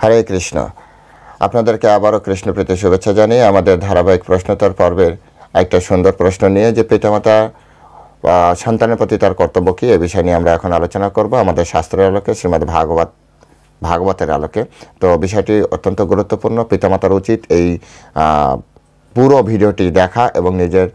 হরে কৃষ্ণ। আপনাদেরকে আবারও কৃষ্ণপ্রীতি শুভেচ্ছা জানিয়ে আমাদের ধারাবাহিক প্রশ্নোত্তর পর্বের একটা সুন্দর প্রশ্ন নিয়ে যে পিতামাতা সন্তানের প্রতি তার কর্তব্য কী এ বিষয় নিয়ে আমরা এখন আলোচনা করব আমাদের শাস্ত্রের আলোকে, শ্রীমদ্ ভাগবতের আলোকে। তো বিষয়টি অত্যন্ত গুরুত্বপূর্ণ। পিতামাতার উচিত এই পুরো ভিডিওটি দেখা এবং নিজের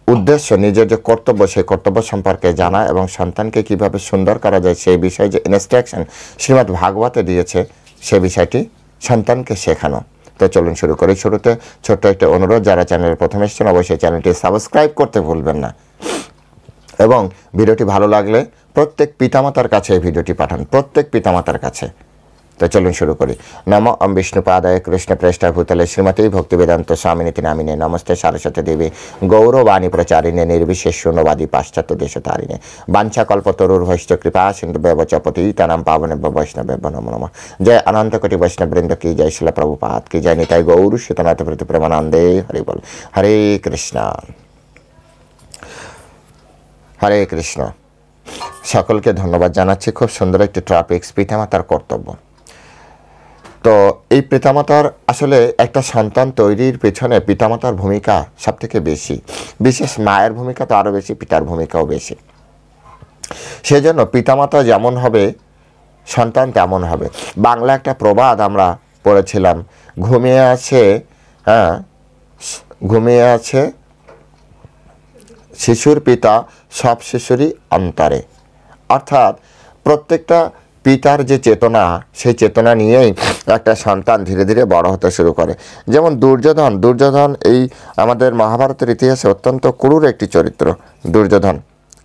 উদ্দেশ্য, নিজের যে কর্তব্য সেই কর্তব্য সম্পর্কে জানা এবং সন্তানকে কিভাবে সুন্দর করা যায় সেই বিষয়ে যে ইনস্ট্রাকশন শ্রীমদ্ ভাগবতে দিয়েছে সে বিষয়টি সন্তানকে শেখানো। তো চলুন শুরু করি। শুরুতে ছোট্ট একটা অনুরোধ, যারা চ্যানেলের প্রথম এসেছেন অবশ্যই চ্যানেলটি সাবস্ক্রাইব করতে ভুলবেন না এবং ভিডিওটি ভালো লাগলে প্রত্যেক পিতামাতার কাছে এই ভিডিওটি পাঠান, প্রত্যেক পিতামাতার কাছে। তো চলুন শুরু করি। নম ওম বিষ্ণুপাদায় কৃষ্ণ প্রেষ্ঠায় ভূতলে শ্রীমতী ভক্তিবেদান্ত স্বামিনীতি নামিনে নমস্তে সারস্বতী দেবী গৌরবাণী প্রচারিণে নির্বিশেষ শূন্যবাদী পাশ্চাত্য দেশতারিণে বাঞ্ছাকল্পতরুর্ভৈশ্চ কৃপা সিন্ধু ব্যবচ পতিতানাং পাবনেভ্যো বৈষ্ণবেভ্যো নমো নমঃ। জয় অনন্ত কোটি বৈষ্ণববৃন্দ কি, জয় শিল প্রভুপাদ কি, জয় নিতাই গৌর সীতানাথ প্রতি প্রেমানন্দে হরি বল। হরে কৃষ্ণ হরে কৃষ্ণ। সকলকে ধন্যবাদ জানাচ্ছি। খুব সুন্দর একটি টপিকস, পিতামাতার কর্তব্য। তো এই পিতামাতার আসলে একটা সন্তান তৈরির পেছনে পিতামাতার ভূমিকা সবথেকে বেশি, বিশেষ মায়ের ভূমিকা তো আরও বেশি, পিতার ভূমিকাও বেশি। সেজন্য পিতামাতা যেমন হবে সন্তান তেমন হবে। বাংলা একটা প্রবাদ আমরা পড়েছিলাম, ঘুমিয়ে আছে শিশুর পিতা সব শিশুরই অন্তরে। অর্থাৎ প্রত্যেকটা পিতার যে চেতনা, সেই চেতনা নিয়েই একটা সন্তান ধীরে ধীরে বড় হতে শুরু করে। যেমন দুর্যোধন এই আমাদের মহাভারতের ইতিহাসে অত্যন্ত ক্রূর একটি চরিত্র দুর্যোধন।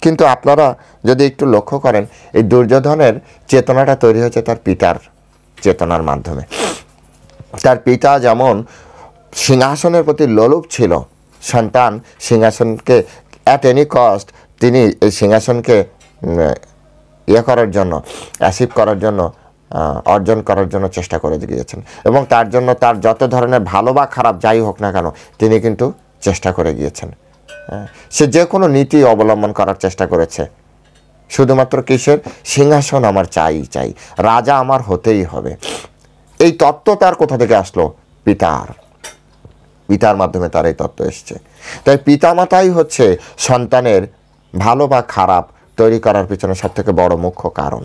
কিন্তু আপনারা যদি একটু লক্ষ্য করেন, এই দুর্যোধনের চেতনাটা তৈরি হয়েছে তার পিতার চেতনার মাধ্যমে। তার পিতা যেমন সিংহাসনের প্রতি লোলুপ ছিল, সন্তান সিংহাসনকে অ্যাট এনি কস্ট তিনি এই সিংহাসনকে অ্যাচিভ করার জন্য অর্জন করার জন্য চেষ্টা করে গিয়েছেন এবং তার জন্য তার যত ধরনের ভালো বা খারাপ যাই হোক না কেন তিনি কিন্তু চেষ্টা করে গিয়েছেন। সে যে কোনো নীতি অবলম্বন করার চেষ্টা করেছে, শুধুমাত্র কিসের? সিংহাসন আমার চাই, রাজা আমার হতেই হবে। এই তত্ত্ব তার কোথা থেকে আসলো? পিতার মাধ্যমে তার এই তত্ত্ব এসছে। তাই পিতামাতাই হচ্ছে সন্তানের ভালো বা খারাপ তৈরি করার পিছনে সবথেকে বড় মুখ্য কারণ।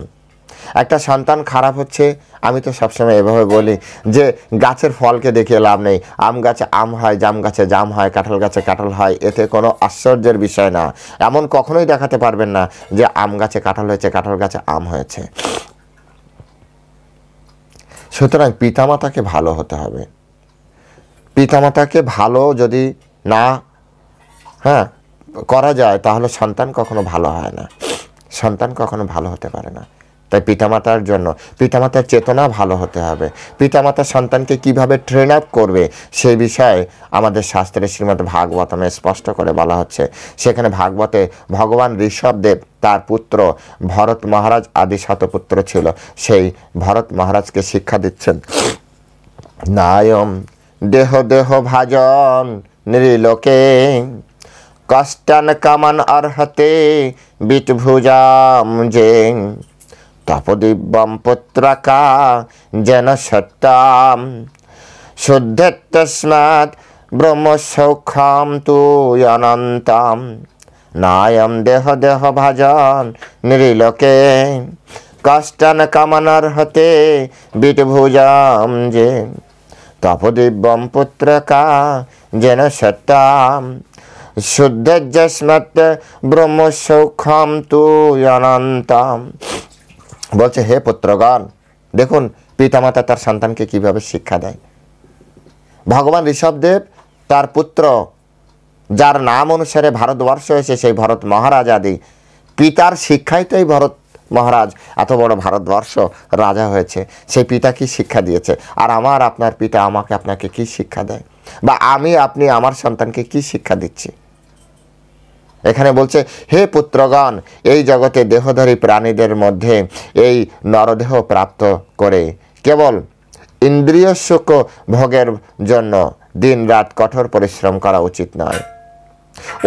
একটা সন্তান খারাপ হচ্ছে, আমি তো সবসময় এভাবে বলি যে গাছের ফলকে দেখিয়ে লাভ নেই। আম গাছে আম হয়, জাম গাছে জাম হয়, কাঁঠাল গাছে কাঁঠাল হয়, এতে কোনো আশ্চর্যের বিষয় না। এমন কখনোই দেখাতে পারবেন না যে আম গাছে কাঁঠাল হয়েছে, কাঁঠাল গাছে আম হয়েছে। সুতরাং পিতামাতাকে ভালো হতে হবে। পিতামাতাকে ভালো যদি না করা যায় তাহলে সন্তান কখনো ভালো হয় না, সন্তান কখনো ভালো হতে পারে না। তাই পিতামাতার জন্য পিতামাতার চেতনা ভালো হতে হবে। পিতামাতা সন্তানকে কিভাবে ট্রেন আপ করবে সেই বিষয়ে আমাদের শাস্ত্রে শ্রীমদ্ ভাগবতমে স্পষ্ট করে বলা হচ্ছে। সেখানে ভাগবতে ভগবান ঋষভদেব তার পুত্র ভরত মহারাজ আদি শতপুত্র ছিল, সেই ভরত মহারাজকে শিক্ষা দিচ্ছেন, নায়ম দেহ ভাজন নৃলোকে কষ্টান কামান অর্হতে বিটভুজাম যে তপদিব্যম পুত্রকা যেন সত্যাম শুদ্ধেত্তস্মাৎ ব্রহ্মসৌখ্যম তু অনন্তাম নায়ম দেহ ভাজন নৃলোকে কষ্টান কামান অর্হতে বিটভুজাম যে তপদিব্যম পুত্রকা যেন সত্যাম শুদ্ধেজ্জস্মৎ ব্রহ্মসৌখ্যম তু অনন্তাম। বলছে, হে পুত্রগণ, দেখুন পিতামাতা তার সন্তানকে কিভাবে শিক্ষা দেয়। ভগবান ঋষভদেব তার পুত্র, যার নাম অনুসারে ভারতবর্ষ হয়েছে, সেই ভরত মহারাজ আদি পিতার শিক্ষায় তো এই ভরত মহারাজ এত বড় ভারতবর্ষ রাজা হয়েছে। সেই পিতা কি শিক্ষা দিয়েছে? আর আমার আপনার পিতা আমাকে আপনাকে কি শিক্ষা দেয়, বা আপনি আমার সন্তানকে কি শিক্ষা দিচ্ছি? এখানে বলছে, হে পুত্রগণ, এই জগতে দেহধারী প্রাণীদের মধ্যে এই নরদেহ প্রাপ্ত করে কেবল ইন্দ্রিয় সুখ ভোগের জন্য দিন রাত কঠোর পরিশ্রম করা উচিত নয়।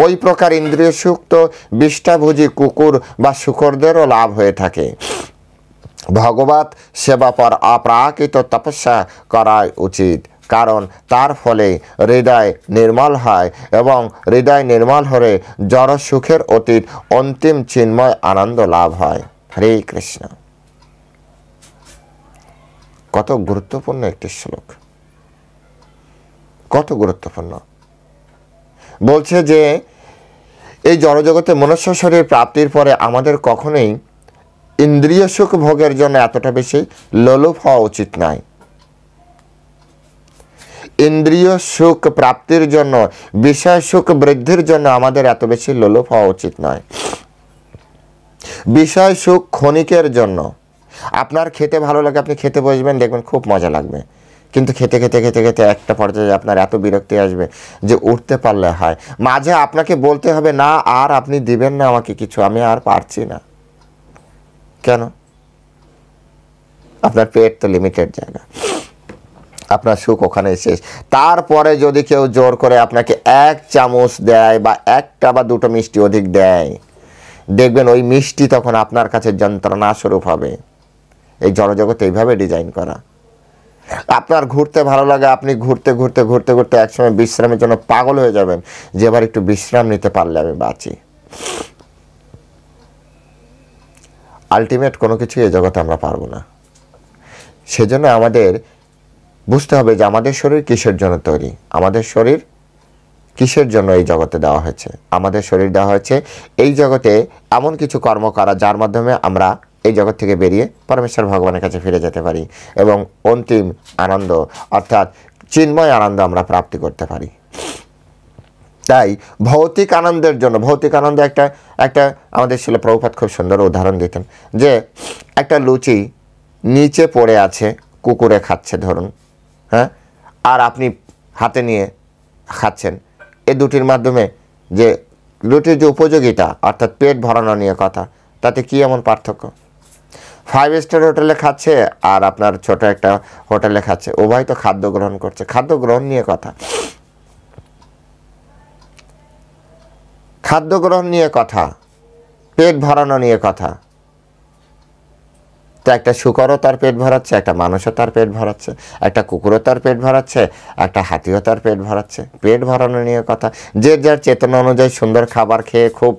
ওই প্রকার ইন্দ্রিয় সুখ তো বিষ্ঠাভোজী কুকুর বা শূকরদেরও লাভ হয়ে থাকে। ভগবত সেবা পর অপ্রাকৃত তপস্যা করা উচিত, কারণ তার ফলে হৃদয় নির্মল হয় এবং হৃদয় নির্মল হলে জড় সুখের অতীত অন্তিম চিন্ময় আনন্দ লাভ হয়। হরে কৃষ্ণ। কত গুরুত্বপূর্ণ একটি শ্লোক, কত গুরুত্বপূর্ণ। বলছে যে এই জড়জগতে মনুষ্য শরীর প্রাপ্তির পরে আমাদের কখনোই ইন্দ্রিয় সুখ ভোগের জন্য এতটা বেশি লোলুপ হওয়া উচিত নয়। ইন্দ্রিয় সুখ প্রাপ্তির জন্য, বিষয় সুখ বৃদ্ধির জন্য আমাদের এত বেশি লোলুপ হওয়া উচিত নয়। বিষয় সুখ ক্ষণিকের জন্য। আপনার খেতে ভালো লাগে, আপনি খেতে বসবেন, দেখবেন খুব মজা লাগবে, কিন্তু খেতে খেতে খেতে খেতে একটা পর্যায়ে আপনার এত বিরক্তি আসবে যে উঠতে পারলে হয়। মাঝে আপনাকে বলতে হবে, না আর আপনি দিবেন না আমাকে কিছু, আমি আর পারছি না। কেন? আপনার পেট তো লিমিটেড জায়গা, আপনার সুখ ওখানে শেষ। তারপরে যদি কেউ জোর করে আপনাকে এক চামচ দেয় বা একটা বা দুটো মিষ্টি অধিক দেয়, দেখবেন ওই মিষ্টি তখন আপনার কাছে যন্ত্রণা স্বরূপ হবে। এই জড়জগৎ এইভাবে ডিজাইন করা। আপনার ঘুরতে ভালো লাগে, আপনি ঘুরতে ঘুরতে ঘুরতে ঘুরতে একসময় বিশ্রামের জন্য পাগল হয়ে যাবেন যে এবার একটু বিশ্রাম নিতে পারলে আমি বাঁচি। আলটিমেট কোনো কিছু এই জগতে আমরা পারবো না। সেজন্য আমাদের বুঝতে হবে যে আমাদের শরীর কিসের জন্য তৈরি, আমাদের শরীর কিসের জন্য এই জগতে দেওয়া হয়েছে। আমাদের শরীর দেওয়া হয়েছে এই জগতে এমন কিছু কর্ম করা যার মাধ্যমে আমরা এই জগৎ থেকে বেরিয়ে পরমেশ্বর ভগবানের কাছে ফিরে যেতে পারি এবং অন্তিম আনন্দ অর্থাৎ চিন্ময় আনন্দ আমরা প্রাপ্তি করতে পারি। তাই ভৌতিক আনন্দের জন্য, ভৌতিক আনন্দ একটা আমাদের শিল প্রভুপাদ খুব সুন্দর উদাহরণ দিতেন যে একটা লুচি নিচে পড়ে আছে, কুকুরে খাচ্ছে ধরুন, হ্যাঁ, আর আপনি হাতে নিয়ে খাচ্ছেন। এ দুটির মাধ্যমে যে লুচির যে উপযোগিতা অর্থাৎ পেট ভরানো নিয়ে কথা, তাতে কি এমন পার্থক্য? 5 স্টার হোটেলে খাচ্ছে আর আপনার ছোট একটা হোটেলে খাচ্ছে, উভয় তো খাদ্য গ্রহণ করছে। খাদ্য গ্রহণ নিয়ে কথা, খাদ্য গ্রহণ নিয়ে কথা, পেট ভরানো নিয়ে কথা। তো একটা শুকরও তার পেট ভরাচ্ছে, একটা মানুষও তার পেট ভরাচ্ছে, একটা কুকুরও তার পেট ভরাচ্ছে, একটা হাতিও তার পেট ভরাচ্ছে। পেট ভরানো নিয়ে কথা। যে যার চেতনা অনুযায়ী সুন্দর খাবার খেয়ে খুব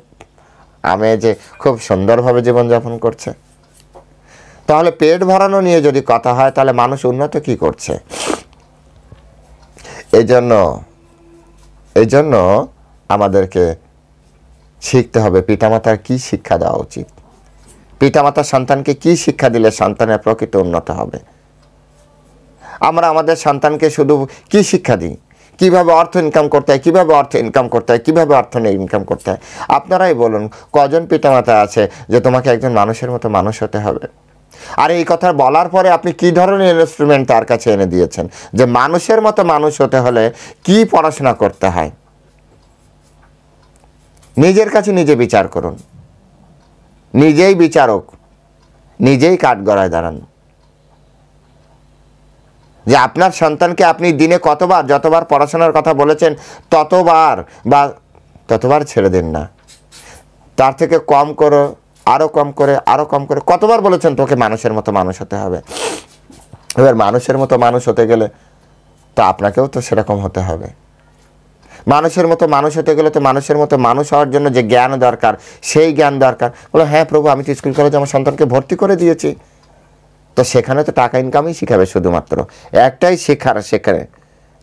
আমেজে খুব সুন্দরভাবে জীবনযাপন করছে। তাহলে পেট ভরানো নিয়ে যদি কথা হয় তাহলে মানুষ উন্নত কি করছে? এই জন্য আমাদেরকে শিখতে হবে পিতামাতার কি শিক্ষা দেওয়া উচিত, পিতামাতা সন্তানকে কি শিক্ষা দিলে সন্তানের প্রকৃত উন্নত হবে। আমরা আমাদের সন্তানকে শুধু কি শিক্ষা দিই? কিভাবে অর্থ ইনকাম করতে হয়, কিভাবে অর্থ ইনকাম করতে হয়, কিভাবে অর্থ ইনকাম করতে হয়। আপনারাই বলুন, কজন পিতামাতা আছে যে তোমাকে একজন মানুষের মতো মানুষ হতে হবে? আর এই কথা বলার পরে আপনি কি ধরনের ইনস্ট্রুমেন্ট তার কাছে এনে দিয়েছেন যে মানুষের মতো মানুষ হতে হলে কি পড়াশোনা করতে হয়? নিজের কাছে নিজে বিচার করুন, নিজেই বিচারক, নিজেই কাঠগড়ায় দাঁড়ান যে আপনার সন্তানকে আপনি দিনে কতবার, যতবার পড়াশোনার কথা বলেছেন ততবার ছেড়ে দিন না। তার থেকে কম করো, আরো কম করে, আরো কম করে। কতবার বলেছেন তোকে মানুষের মতো মানুষ হতে হবে? এবার মানুষের মতো মানুষ হতে গেলে তো আপনাকেও তো সেরকম হতে হবে। মানুষের মতো মানুষ হতে গেলে তো মানুষের মতো মানুষ হওয়ার জন্য যে জ্ঞান দরকার সেই জ্ঞান দরকার। বলো, হ্যাঁ প্রভু, আমি তো স্কুল কলেজে আমার সন্তানকে ভর্তি করে দিয়েছি, তো সেখানে তো টাকা ইনকামই শিখাবে শুধুমাত্র। একটাই শেখারে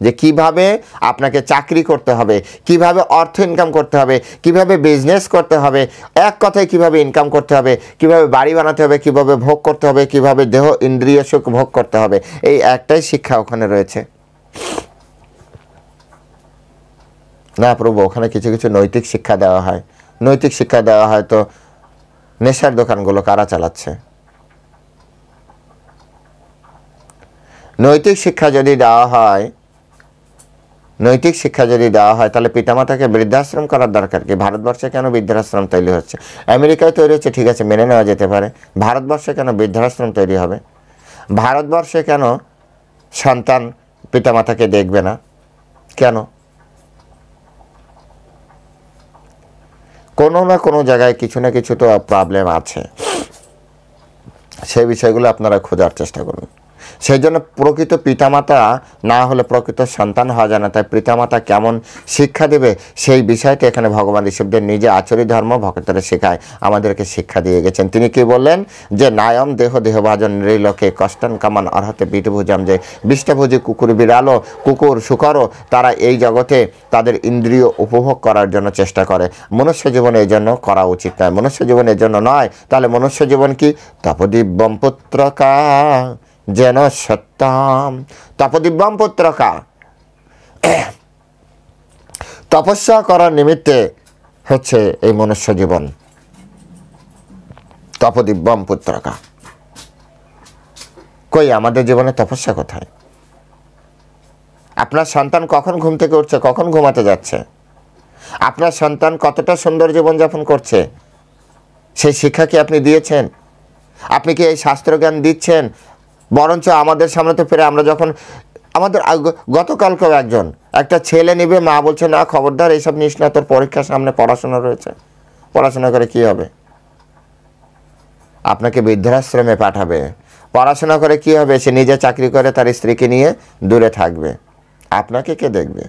যে কিভাবে আপনাকে চাকরি করতে হবে, কিভাবে অর্থ ইনকাম করতে হবে, কিভাবে বিজনেস করতে হবে, এক কথায় কিভাবে ইনকাম করতে হবে, কিভাবে বাড়ি বানাতে হবে, কিভাবে ভোগ করতে হবে, কিভাবে দেহ ইন্দ্রিয় সুখ ভোগ করতে হবে। এই একটাই শিক্ষা ওখানে রয়েছে। না প্রভু, ওখানে কিছু কিছু নৈতিক শিক্ষা দেওয়া হয়। নৈতিক শিক্ষা দেওয়া হয় তো নেশার দোকানগুলো কারা চালাচ্ছে? নৈতিক শিক্ষা যদি দেওয়া হয় তাহলে পিতামাতাকে বৃদ্ধাশ্রম করার দরকার কি? ভারতবর্ষে কেন বৃদ্ধাশ্রম তৈরি হচ্ছে? আমেরিকায় তৈরি হচ্ছে, ঠিক আছে, মেনে নেওয়া যেতে পারে। ভারতবর্ষে কেন বৃদ্ধাশ্রম তৈরি হবে? ভারতবর্ষে কেন সন্তান পিতামাতাকে দেখবে না? কেন? কোনো না কোনো জায়গায় কিছু না কিছু তো প্রবলেম আছে। সেই বিষয়গুলো আপনারা খোঁজার চেষ্টা করুন। সেই জন্য প্রকৃত পিতামাতা না হলে প্রকৃত সন্তান হওয়া যায় না। তাই পিতামাতা কেমন শিক্ষা দেবে সেই বিষয়টা এখানে ভগবান ঋষভদেব নিজে আচরিত ধর্ম ভক্তরা শেখায় আমাদেরকে শিক্ষা দিয়ে গেছেন। তিনি কি বললেন যে নায়ম দেহ দেহভাজন নৃলোকে কষ্টন কামান অর্হতে বিটভুজাম, যে বিষ্টভোজী কুকুর বিড়ালও কুকুর শুকরও তারা এই জগতে তাদের ইন্দ্রিয় উপভোগ করার জন্য চেষ্টা করে। মনুষ্য জীবন এই জন্য করা উচিত নয়। মনুষ্য জীবন এর জন্য নয়। তাহলে মনুষ্য জীবন কি? তপদিব্যম পুত্রকা যেন সত্যম। তপদিব্যম পুত্রকা, তপস্যা করার নিমিত্তে হচ্ছে এই মনুষ্য জীবন। তপদিব্যম পুত্রকা, কই আমাদের জীবনে তপস্যা কোথায়? আপনার সন্তান কখন ঘুম থেকে উঠছে, কখন ঘুমাতে যাচ্ছে, আপনার সন্তান কতটা সুন্দর জীবনযাপন করছে, সেই শিক্ষা কি আপনি দিয়েছেন? আপনি কি এই শাস্ত্রজ্ঞান দিচ্ছেন? বরঞ্চ আমাদের সামনে তো ফিরে আমরা যখন আমাদের গতকালকেও একটা ছেলে নিবে, মা বলছে না খবরদার এইসব নিস না, তোর পরীক্ষার সামনে পড়াশোনা রয়েছে, পড়াশোনা করে কি হবে? আপনাকে বৃদ্ধাশ্রমে পাঠাবে। পড়াশোনা করে কি হবে? সে নিজে চাকরি করে তার স্ত্রীকে নিয়ে দূরে থাকবে। আপনাকে কে দেখবে?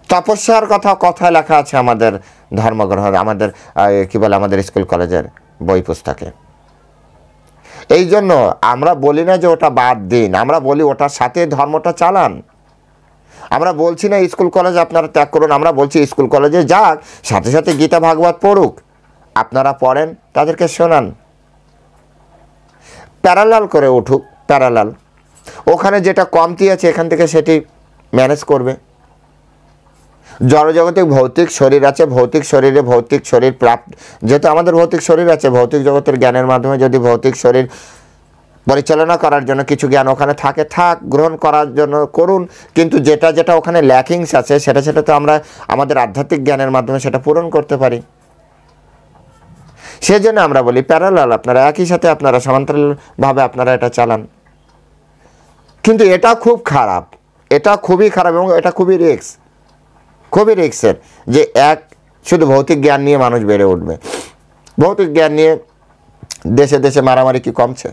তপস্যার কথা কথায় লেখা আছে আমাদের ধর্মগ্রন্থ, আমাদের কি বলে আমাদের স্কুল কলেজের বই পুস্তকে। এই জন্য আমরা বলি না যে ওটা বাদ দিন, আমরা বলি ওটার সাথে ধর্মটা চালান। আমরা বলছি না স্কুল কলেজ আপনারা ত্যাগ করুন, আমরা বলছি স্কুল কলেজে যাক, সাথে সাথে গীতা ভাগবত পড়ুক, আপনারা পড়েন, তাদেরকে শোনান, প্যারালাল করে উঠুক। প্যারালাল, ওখানে যেটা কমতি আছে এখান থেকে সেটি ম্যানেজ করবে। জড়জগতিক ভৌতিক শরীর আছে, ভৌতিক শরীরে ভৌতিক শরীর প্রাপ্ত, যেহেতু আমাদের ভৌতিক শরীর আছে, ভৌতিক জগতের জ্ঞানের মাধ্যমে যদি ভৌতিক শরীর পরিচালনা করার জন্য কিছু জ্ঞান ওখানে থাকে, থাক, গ্রহণ করার জন্য করুন। কিন্তু যেটা যেটা ওখানে ল্যাকিংস আছে সেটা সেটা তো আমরা আমাদের আধ্যাত্মিক জ্ঞানের মাধ্যমে সেটা পূরণ করতে পারি। সেজন্য আমরা বলি প্যারালাল, আপনারা একই সাথে আপনারা সমান্তরালভাবে আপনারা এটা চালান। কিন্তু এটা খুব খারাপ, এটা খুবই খারাপ এবং এটা খুবই রিস্কের যে এক শুধু ভৌতিক জ্ঞান নিয়ে মানুষ বেড়ে উঠবে। ভৌতিক জ্ঞান নিয়ে দেশে দেশে মারামারি কি কমছে?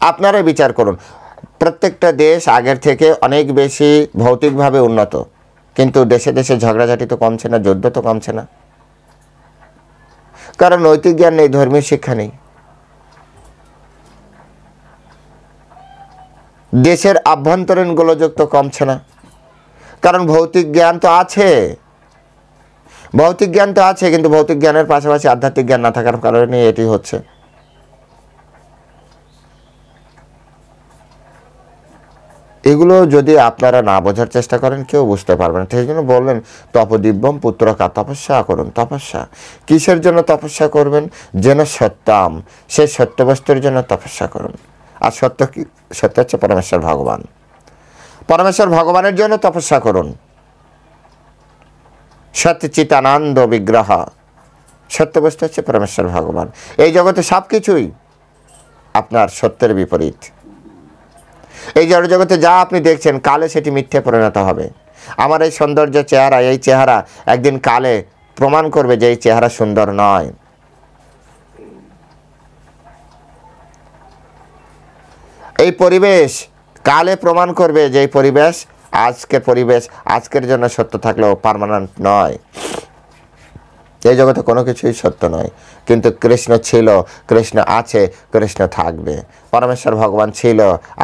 আপনারাই বিচার করুন। প্রত্যেকটা দেশ আগের থেকে অনেক বেশি ভৌতিকভাবে উন্নত, কিন্তু দেশে দেশে ঝগড়াঝাটি তো কমছে না, যুদ্ধ তো কমছে না। কারণ নৈতিক জ্ঞান নেই, ধর্মীয় শিক্ষা নেই। দেশের আভ্যন্তরীণ গোলযোগ তো কমছে না, কারণ ভৌতিক জ্ঞান তো আছে। ভৌতিক জ্ঞান তো আছে, কিন্তু ভৌতিক জ্ঞানের পাশাপাশি আধ্যাত্মিক জ্ঞান না থাকার কারণে এটি হচ্ছে। এগুলো যদি আপনারা না বোঝার চেষ্টা করেন কেউ বুঝতে পারবেন না। সেই জন্য বললেন তপদিব্যম পুত্রকা, তপস্যা করুন। তপস্যা কিসের জন্য তপস্যা করবেন? যেন সত্যাম, সেই সত্যবস্তুর জন্য তপস্যা করুন। আর সত্য কি? সত্য হচ্ছে পরমেশ্বর ভগবান। পরমেশ্বর ভগবানের জন্য তপস্যা করুন। সচ্চিতানন্দ বিগ্রহ, সত্যবস্তু হচ্ছে পরমেশ্বর ভগবান। এই জগতে সব কিছুই আপনার সত্যের বিপরীত। এই জড়জগতে যা আপনি দেখছেন কালে সেটি মিথ্যে পরিণত হবে। আমার এই সৌন্দর্য চেহারা, এই চেহারা একদিন কালে প্রমাণ করবে যে এই চেহারা সুন্দর নয়। এই পরিবেশ কালে প্রমাণ করবে যে এই পরিবেশ, আজকের পরিবেশ আজকের জন্য সত্য থাকলেও পার্মানেন্ট নয়। এই জগতে কোনো কিছুই সত্য নয়। কিন্তু কৃষ্ণ ছিল, কৃষ্ণ আছে, কৃষ্ণ থাকবে। পরমেশ্বর ভগবান ছিল,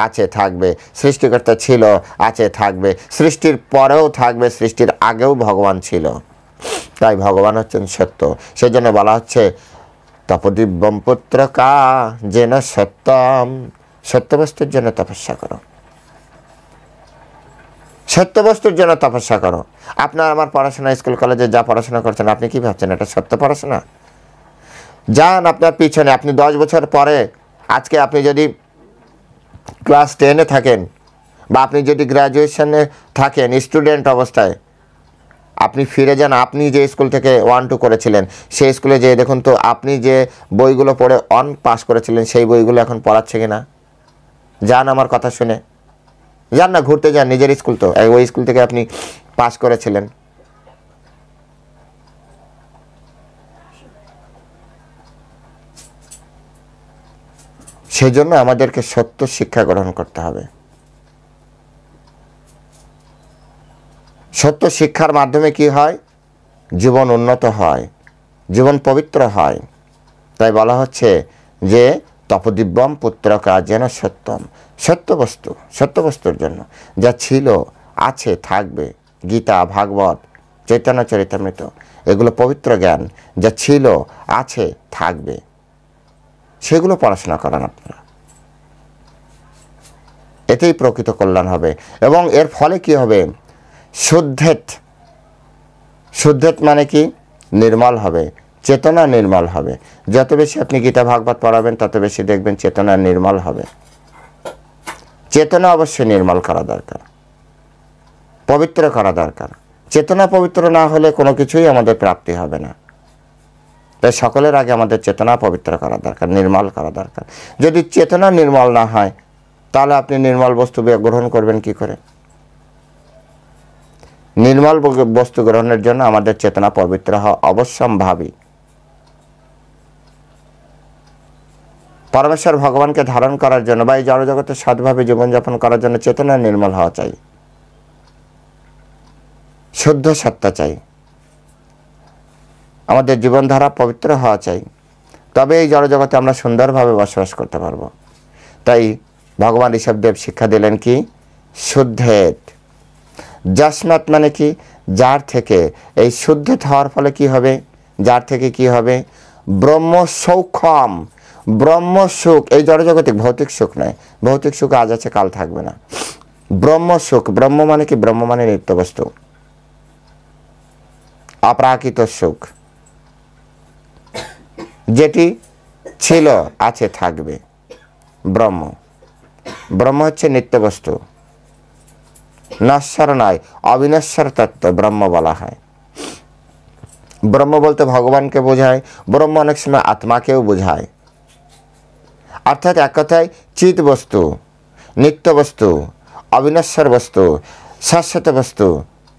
আছে, থাকবে। সৃষ্টিকর্তা ছিল, আছে, থাকবে। সৃষ্টির পরেও থাকবে, সৃষ্টির আগেও ভগবান ছিল। তাই ভগবান হচ্ছেন সত্য। সেই জন্য বলা হচ্ছে তপদিব্যম পুত্রকা যেন সত্যম, সত্যবস্তুর জন্য তপস্যা করো, সত্যবস্তুর জন্য তপস্যা করো। আপনার আমার পড়াশোনা, স্কুল কলেজে যা পড়াশোনা করছেন আপনি কি ভাবছেন এটা সত্য পড়াশোনা? যান আপনার পিছনে, আপনি 10 বছর পরে, আজকে আপনি যদি ক্লাস 10-এ থাকেন বা আপনি যদি গ্র্যাজুয়েশনে থাকেন স্টুডেন্ট অবস্থায়, আপনি ফিরে যান আপনি যে স্কুল থেকে 1-2 করেছিলেন সেই স্কুলে যেয়ে দেখুন তো আপনি যে বইগুলো পড়ে পাস করেছিলেন সেই বইগুলো এখন পড়াচ্ছে কিনা। যান আমার কথা শুনে, যান না, ঘুরতে যান, নিজের স্কুল তো, ওই স্কুল থেকে আপনি পাস করেছিলেন। সেজন্য আমাদেরকে সত্য শিক্ষা গ্রহণ করতে হবে। সত্য শিক্ষার মাধ্যমে কি হয়? জীবন উন্নত হয়, জীবন পবিত্র হয়। তাই বলা হচ্ছে যে তপদিব্যম পুত্র কার্যেন সত্যম, সত্যবস্তু, সত্যবস্তুর জন্য যা ছিল, আছে, থাকবে, গীতা, ভাগবত, চৈতন্য চরিতামৃত, এগুলো পবিত্র জ্ঞান, যা ছিল, আছে, থাকবে, সেগুলো পড়াশোনা করান আপনারা। এতেই প্রকৃত কল্যাণ হবে। এবং এর ফলে কি হবে? শুদ্ধেত, শুদ্ধেত মানে কি? নির্মল হবে, চেতনা নির্মল হবে। যত বেশি আপনি গীতা ভাগবত পড়াবেন তত বেশি দেখবেন চেতনা নির্মল হবে। চেতনা অবশ্যই নির্মল করা দরকার, পবিত্র করা দরকার। চেতনা পবিত্র না হলে কোনো কিছুই আমাদের প্রাপ্তি হবে না। তাই সকলের আগে আমাদের চেতনা পবিত্র করা দরকার, নির্মল করা দরকার। যদি চেতনা নির্মল না হয় তাহলে আপনি নির্মল বস্তু গ্রহণ করবেন কি করে? নির্মল বস্তু গ্রহণের জন্য আমাদের চেতনা পবিত্র হওয়া অবশ্যম্ভাবী। পরমেশ্বর ভগবানকে ধারণ করার জন্য বা এই জড়জগতে সৎভাবে জীবনযাপন করার জন্য চেতনা নির্মল হওয়া চাই, শুদ্ধ সত্তা চাই, আমাদের জীবনধারা পবিত্র হওয়া চাই। তবে এই জড়জগতে আমরা সুন্দরভাবে বসবাস করতে পারবো। তাই ভগবান ঋষভদেব শিক্ষা দিলেন কি? শুদ্ধেত। যস্মাৎ মানে কি? যার থেকে। এই শুদ্ধেত হওয়ার ফলে কি হবে? যার থেকে কি হবে? ব্রহ্ম সৌখ্যম, ব্রহ্ম সুখ। এই জড়জগতে ভৌতিক সুখ নয়, ভৌতিক সুখ আজ আছে কাল থাকবে না। ব্রহ্ম সুখ, ব্রহ্ম মানে কি? ব্রহ্ম মানে নিত্য বস্তু, অপ্রাকৃত সুখ, যেটি ছিল, আছে, থাকবে। ব্রহ্ম, ব্রহ্ম হচ্ছে নিত্য বস্তু, নশ্বর নয়, অবিনশ্বর তত্ত্ব ব্রহ্ম বলা হয়। ব্রহ্ম বলতে ভগবানকে বোঝায়, ব্রহ্ম অনেক সময় আত্মাকেও বোঝায়। অর্থাৎ এক কথায় চিৎ বস্তু, নিত্য বস্তু, অবিনশ্বর বস্তু, শাশ্বত বস্তু,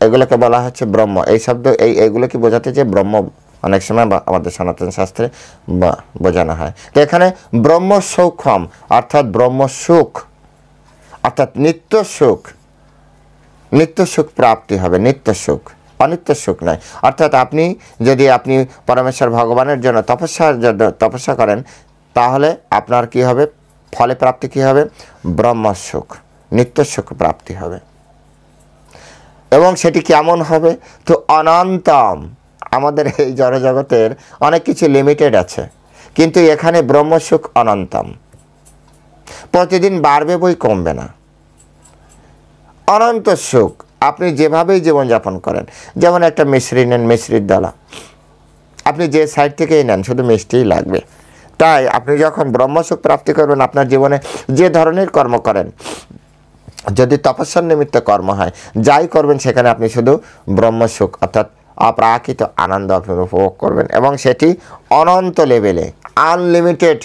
এগুলোকে বলা হচ্ছে ব্রহ্ম। এই শব্দ এইগুলো কি বোঝাতে যে ব্রহ্ম অনেক সময় আমাদের সনাতন শাস্ত্রে বোঝানো হয়। তো এখানে ব্রহ্ম সৌখ্যম অর্থাৎ ব্রহ্ম সুখ, অর্থাৎ নিত্য সুখ, নিত্য সুখ প্রাপ্তি হবে। নিত্য সুখ, অনিত্য সুখ নয়। অর্থাৎ আপনি যদি পরমেশ্বর ভগবানের জন্য তপস্যা করেন তাহলে আপনার কি হবে? ফলে প্রাপ্তি কি হবে? ব্রহ্ম সুখ, নিত্য সুখ প্রাপ্তি হবে। এবং সেটি কেমন হবে? তো অনন্তম। আমাদের এই জড়জগতের অনেক কিছু লিমিটেড আছে, কিন্তু এখানে ব্রহ্মসুখ অনন্তম, প্রতিদিন বাড়বে বই কমবে না। অনন্ত সুখ আপনি যেভাবেই জীবনযাপন করেন। যেমন একটা মিশ্রি নেন, মিশ্রির দ্বারা আপনি যে সাইড থেকেই নেন শুধু মিষ্টিই লাগবে। তাই আপনি যখন ব্রহ্মসুখ প্রাপ্তি করবেন, আপনার জীবনে যে ধরনের কর্ম করেন, যদি তপস্যার নিমিত্ত কর্ম হয়, যাই করবেন সেখানে আপনি শুধু ব্রহ্মসুখ অর্থাৎ অপ্রাকৃত আনন্দ আপনি উপভোগ করবেন। এবং সেটি অনন্ত লেভেলে, আনলিমিটেড।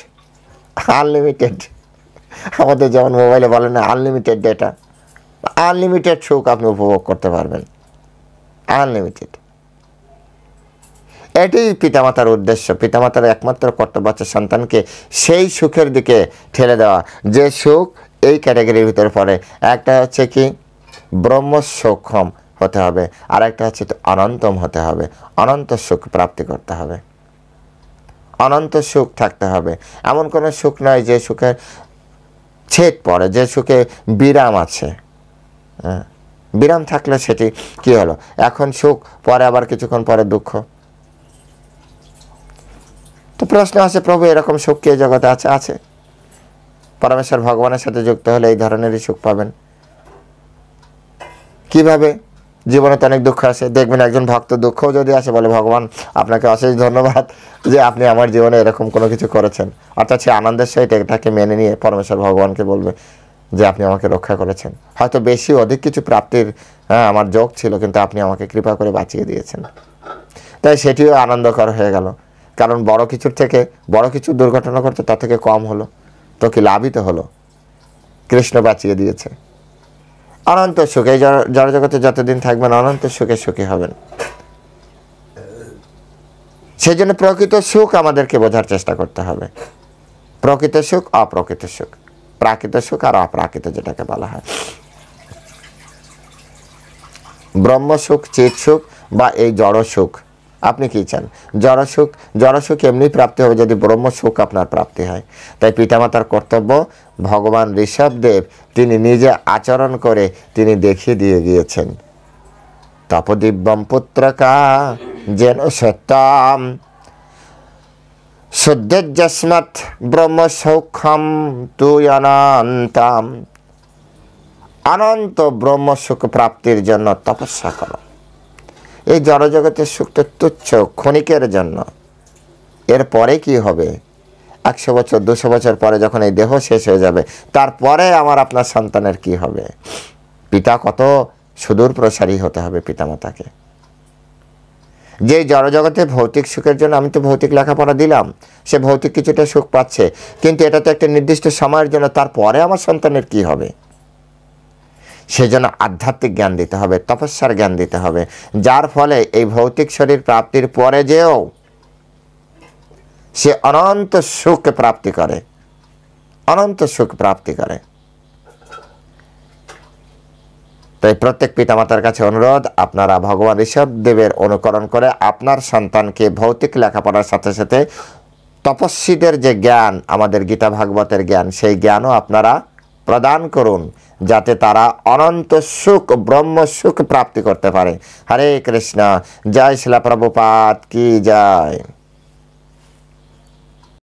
আনলিমিটেড আমাদের যেমন মোবাইলে বলেন না আনলিমিটেড ডেটা, আনলিমিটেড সুখ আপনি উপভোগ করতে পারবেন, আনলিমিটেড। এটি পিতামাতার উদ্দেশ্য। পিতামাতার একমাত্র কর্তব্য হচ্ছে সন্তানকে সেই সুখের দিকে ঠেলে দেওয়া যে সুখ এই ক্যাটাগরির ভিতরে পড়ে। একটা হচ্ছে কি? ব্রহ্ম সৌখ্যম হতে হবে, আর একটা হচ্ছে অনন্তম হতে হবে। অনন্ত সুখ প্রাপ্তি করতে হবে, অনন্ত সুখ থাকতে হবে। এমন কোনো সুখ নয় যে সুখের ছেদ পড়ে, যে সুখে বিরাম আছে। বিরাম থাকলে সেটি কি হলো? এখন সুখ, পরে আবার কিছুক্ষণ পরে দুঃখ। তো প্রশ্ন আছে, প্রভু এরকম সুখ কি জগতে আছে? আছে। পরমেশ্বর ভগবানের সাথে যুক্ত হলে এই ধরনেরই সুখ পাবেন। কিভাবে? জীবনে তো অনেক দুঃখ আসে, দেখবেন একজন ভক্ত দুঃখও যদি আসে বলে, ভগবান আপনাকে অশেষ ধন্যবাদ যে আপনি আমার জীবনে এরকম কোনো কিছু করেছেন। অর্থাৎ সে আনন্দের সহিত এটাকে মেনে নিয়ে পরমেশ্বর ভগবানকে বলবে যে আপনি আমাকে রক্ষা করেছেন। হয়তো বেশি অধিক কিছু প্রাপ্তির আমার যোগ ছিল, কিন্তু আপনি আমাকে কৃপা করে বাঁচিয়ে দিয়েছেন। তাই সেটিও আনন্দকর হয়ে গেল। কারণ বড় কিছুর থেকে বড় কিছু দুর্ঘটনা ঘটতে তার থেকে কম হলো, তো কি লাভই তো হলো, কৃষ্ণ বাঁচিয়ে দিয়েছে। অনন্ত সুখ, এই জড়জগতে যতদিন থাকবেন অনন্ত সুখে সুখী হবেন। সেই জন্য প্রকৃত সুখ আমাদেরকে বোঝার চেষ্টা করতে হবে। প্রকৃত সুখ, অপ্রকৃত সুখ, প্রাকৃত সুখ আর অপ্রাকৃত যেটাকে বলা হয়। ব্রহ্ম সুখ, চিৎ সুখ বা এই জড় সুখ, আপনি কি চান? জড় সুখ এমনি প্রাপ্তি হবে যদি ব্রহ্ম সুখ আপনার প্রাপ্তি হয়। তাই পিতামাতার কর্তব্য, ভগবান ঋষভদেব তিনি নিজে আচরণ করে তিনি দেখিয়ে দিয়ে গিয়েছেন। তপদিব্যম পুত্রকা যেন সত্যম শুদ্ধযস্মৎ ব্রহ্ম সৌখ্যম তুই অনন্তম। অনন্ত ব্রহ্ম সুখ প্রাপ্তির জন্য তপস্যা করো। এই জড়জগতের সুখটা তুচ্ছ, ক্ষণিকের জন্য। এরপরে কি হবে? 100 বছর 200 বছর পরে যখন এই দেহ শেষ হয়ে যাবে, তারপরে আমার আপনার সন্তানের কি হবে? পিতা কত সুদূর প্রসারী হতে হবে পিতামাতাকে। যে জড়জগতে ভৌতিক সুখের জন্য আমি তো ভৌতিক লেখাপড়া দিলাম, সে ভৌতিক কিছুটা সুখ পাচ্ছে, কিন্তু এটা তো একটা নির্দিষ্ট সময়ের জন্য, তারপরে আমার সন্তানের কি হবে? সেজন্য আধ্যাত্মিক জ্ঞান দিতে হবে, তপস্যার জ্ঞান দিতে হবে, যার ফলে এই ভৌতিক শরীর প্রাপ্তির পরে যেও সে অনন্ত সুখ প্রাপ্তি করে, অনন্ত সুখ প্রাপ্তি করে। তাই প্রত্যেক পিতামাতার কাছে অনুরোধ, আপনারা ভগবান ঋষভদেবের অনুকরণ করে আপনার সন্তানকে ভৌতিক লেখাপড়ার সাথে সাথে তপস্বীদের যে জ্ঞান, আমাদের গীতা ভাগবতের জ্ঞান, সেই জ্ঞানও আপনারা প্রদান করুন, যাতে তারা অনন্ত সুখ, ব্রহ্ম সুখ প্রাপ্তি করতে পারে। হরে কৃষ্ণ। জয় শিলা প্রভুপাদ কি জয়।